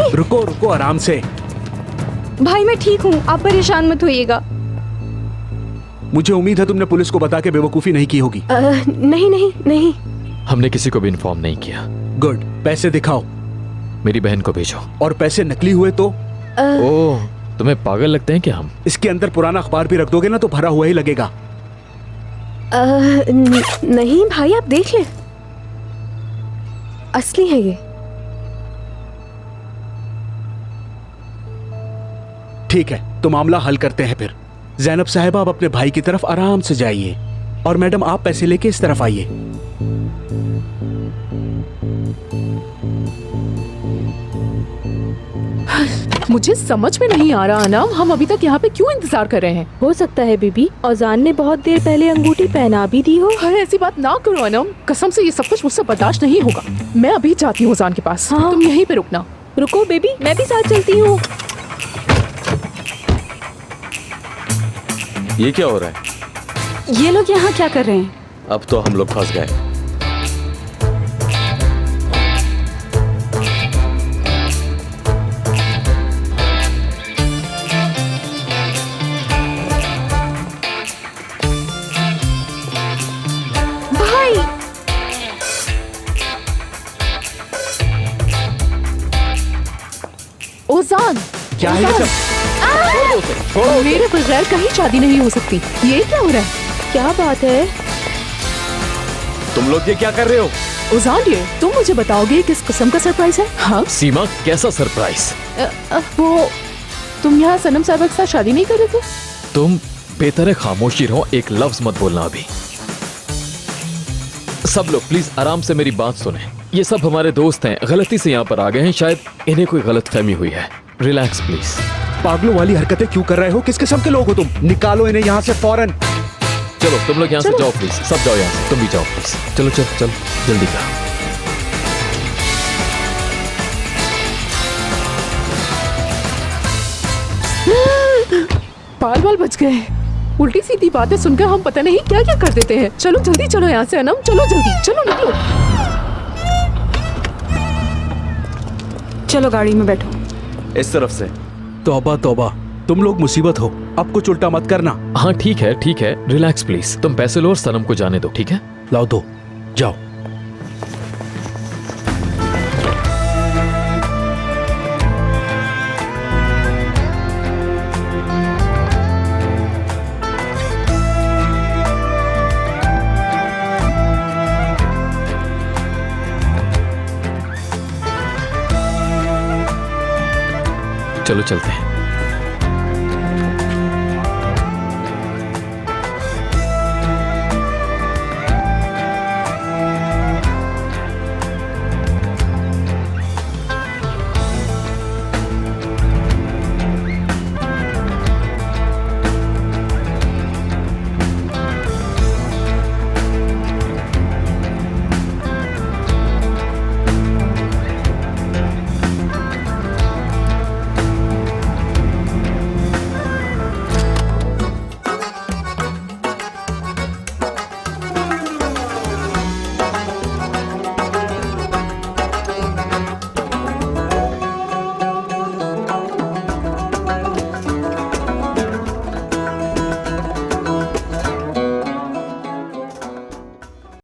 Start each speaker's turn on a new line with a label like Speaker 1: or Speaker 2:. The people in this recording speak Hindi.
Speaker 1: भाई
Speaker 2: रुको रुको, आराम से।
Speaker 1: भाई मैं ठीक हूँ, आप परेशान मत होइएगा।
Speaker 2: मुझे उम्मीद है तुमने पुलिस को बता के बेवकूफी नहीं की होगी।
Speaker 1: नहीं नहीं नहीं।
Speaker 3: हमने किसी को भी इन्फॉर्म नहीं किया।
Speaker 2: गुड। पैसे दिखाओ।
Speaker 3: मेरी बहन को भेजो।
Speaker 2: और पैसे नकली हुए तो?
Speaker 3: ओह, तुम्हें पागल लगते हैं क्या हम?
Speaker 2: इसके अंदर पुराना अखबार भी रख दोगे ना तो भरा हुआ ही लगेगा।
Speaker 1: नहीं भाई, आप देख ले, असली है ये।
Speaker 2: ठीक है, तो मामला हल करते हैं फिर। जैनब साहिबा, आप अपने भाई की तरफ आराम से जाइए और मैडम आप पैसे लेके इस तरफ आइए।
Speaker 4: मुझे समझ में नहीं आ रहा अनम, हम अभी तक यहाँ पे क्यों इंतजार कर रहे हैं?
Speaker 1: हो सकता है बीबी औजान ने बहुत देर पहले अंगूठी पहना भी दी हो।
Speaker 4: अरे ऐसी बात ना करो अनम, कसम से ये सब कुछ मुझसे बर्दाश्त नहीं होगा। मैं अभी जाती हूँ औजान के पास।
Speaker 1: हाँ।
Speaker 4: तुम यहीं पे रुकना।
Speaker 1: रुको बेबी, मैं भी साथ चलती हूँ।
Speaker 5: ये क्या हो रहा है?
Speaker 1: ये लोग यहाँ क्या कर रहे हैं?
Speaker 5: अब तो हम लोग फंस गए।
Speaker 1: भाई
Speaker 4: औजान,
Speaker 2: क्या है ये सब?
Speaker 4: मेरे बगैर कहीं शादी नहीं हो सकती। ये क्या हो रहा है?
Speaker 1: क्या बात है?
Speaker 5: तुम लोग ये क्या कर रहे हो?
Speaker 4: औजान, ये तुम मुझे बताओगे किस किस्म का सरप्राइज है? हाँ,
Speaker 3: सीमा, कैसा सरप्राइज?
Speaker 4: वो तुम यहाँ सनम साहिबा के साथ शादी नहीं कर रहे थे?
Speaker 3: तुम बेहतर खामोशी रहो, एक लफ्ज मत बोलना अभी। सब लोग प्लीज आराम से मेरी बात सुने। ये सब हमारे दोस्त हैं, गलती से यहाँ पर आ गए हैं, शायद इन्हें कोई गलत फहमी हुई है। Relax please.
Speaker 2: पागलों वाली हरकतें क्यों कर रहे हो? किस किस्म के लोग हो तुम? निकालो इन्हें यहाँ से फौरन।
Speaker 3: चलो तुम लोग यहाँ से जाओ प्लीज, सब जाओ यहाँ से, तुम भी जाओ प्लीज। चलो चलो चलो, जल्दी करो।
Speaker 4: बाल बाल बच गए। उल्टी सीधी बातें सुनकर हम पता नहीं क्या क्या कर देते हैं। चलो जल्दी चलो यहाँ से अनम, चलो जल्दी, चलो निकलो।
Speaker 1: चलो गाड़ी में बैठो।
Speaker 5: इस तरफ से।
Speaker 2: तौबा तौबा, तुम लोग मुसीबत हो। अब कुछ उल्टा मत करना।
Speaker 3: हाँ ठीक है, रिलैक्स प्लीज। तुम पैसे लो और सनम को जाने दो, ठीक है?
Speaker 2: लाओ दो, जाओ।
Speaker 3: चलो चलते हैं।